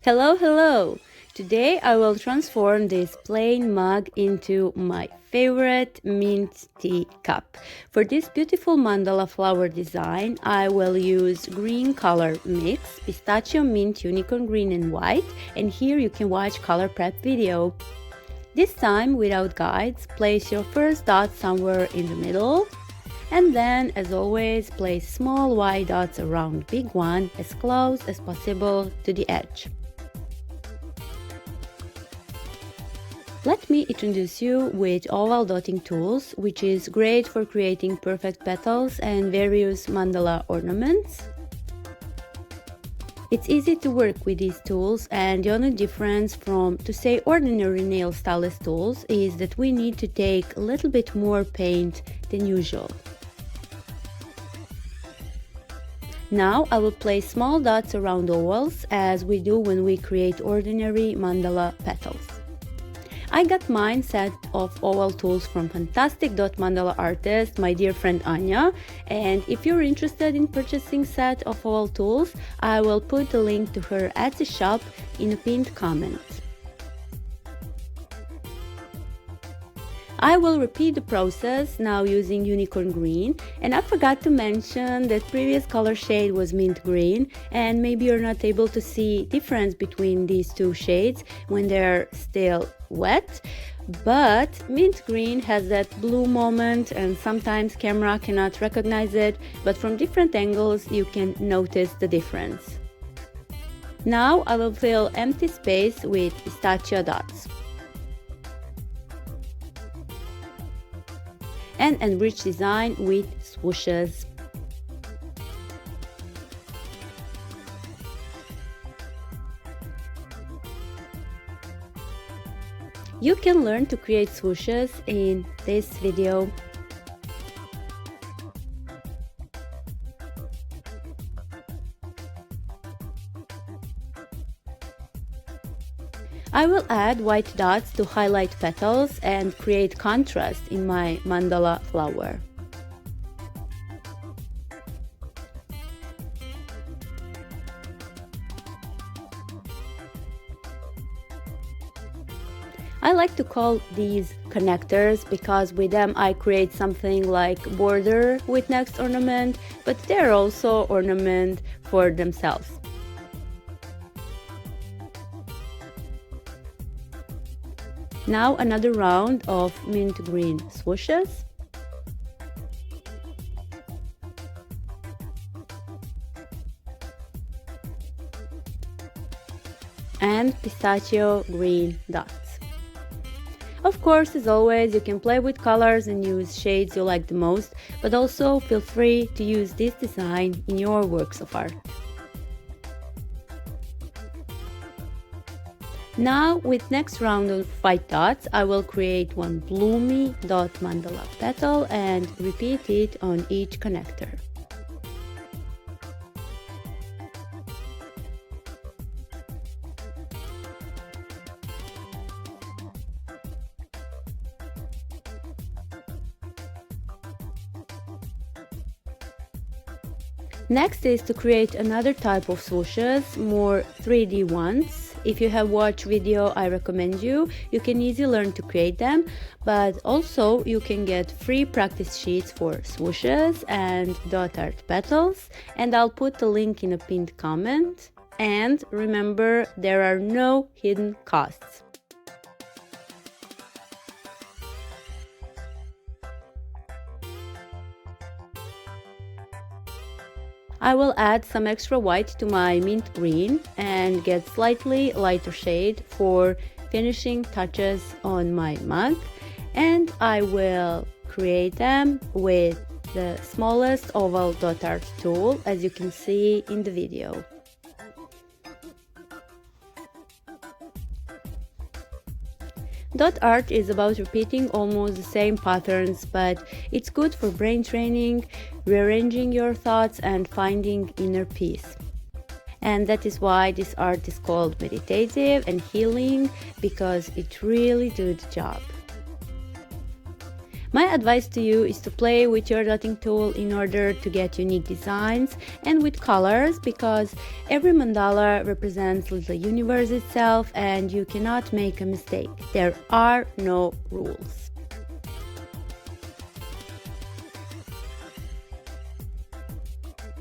Hello, hello! Today I will transform this plain mug into my favorite mint tea cup. For this beautiful mandala flower design, I will use green color mix, pistachio, mint, unicorn green and white, and here you can watch color prep video. This time, without guides, place your first dot somewhere in the middle, and then, as always, place small white dots around big one as close as possible to the edge. Let me introduce you with oval dotting tools, which is great for creating perfect petals and various mandala ornaments. It's easy to work with these tools, and the only difference from, to say, ordinary nail stylist tools is that we need to take a little bit more paint than usual. Now I will place small dots around ovals as we do when we create ordinary mandala petals. I got mine set of oval tools from fantastic dot mandala artist, my dear friend Anya, and if you're interested in purchasing set of oval tools, I will put the link to her Etsy shop in a pinned comment. I will repeat the process now using unicorn green, and I forgot to mention that previous color shade was mint green, and maybe you're not able to see difference between these two shades when they're still wet, but mint green has that blue moment and sometimes camera cannot recognize it, but from different angles you can notice the difference. Now I will fill empty space with pistachio dots and enrich design with swooshes. You can learn to create swooshes in this video. I will add white dots to highlight petals and create contrast in my mandala flower. I like to call these connectors because with them I create something like border with next ornament, but they're also ornament for themselves. Now another round of mint green swooshes. And pistachio green dots. Of course, as always, you can play with colors and use shades you like the most, but also feel free to use this design in your works of art. Now, with next round of white dots, I will create one bloomy dot mandala petal and repeat it on each connector. Next is to create another type of swooshes, more 3D ones. If you have watched video I recommend you can easily learn to create them, but also you can get free practice sheets for swooshes and dot art petals, and I'll put the link in a pinned comment. And remember, there are no hidden costs. I will add some extra white to my mint green and get slightly lighter shade for finishing touches on my mug, and I will create them with the smallest oval dot art tool, as you can see in the video. Dot art is about repeating almost the same patterns, but it's good for brain training, rearranging your thoughts and finding inner peace. And that is why this art is called meditative and healing, because it really does the job. My advice to you is to play with your dotting tool in order to get unique designs, and with colors, because every mandala represents the universe itself and you cannot make a mistake. There are no rules.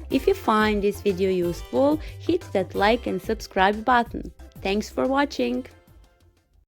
If you find this video useful, hit that like and subscribe button. Thanks for watching!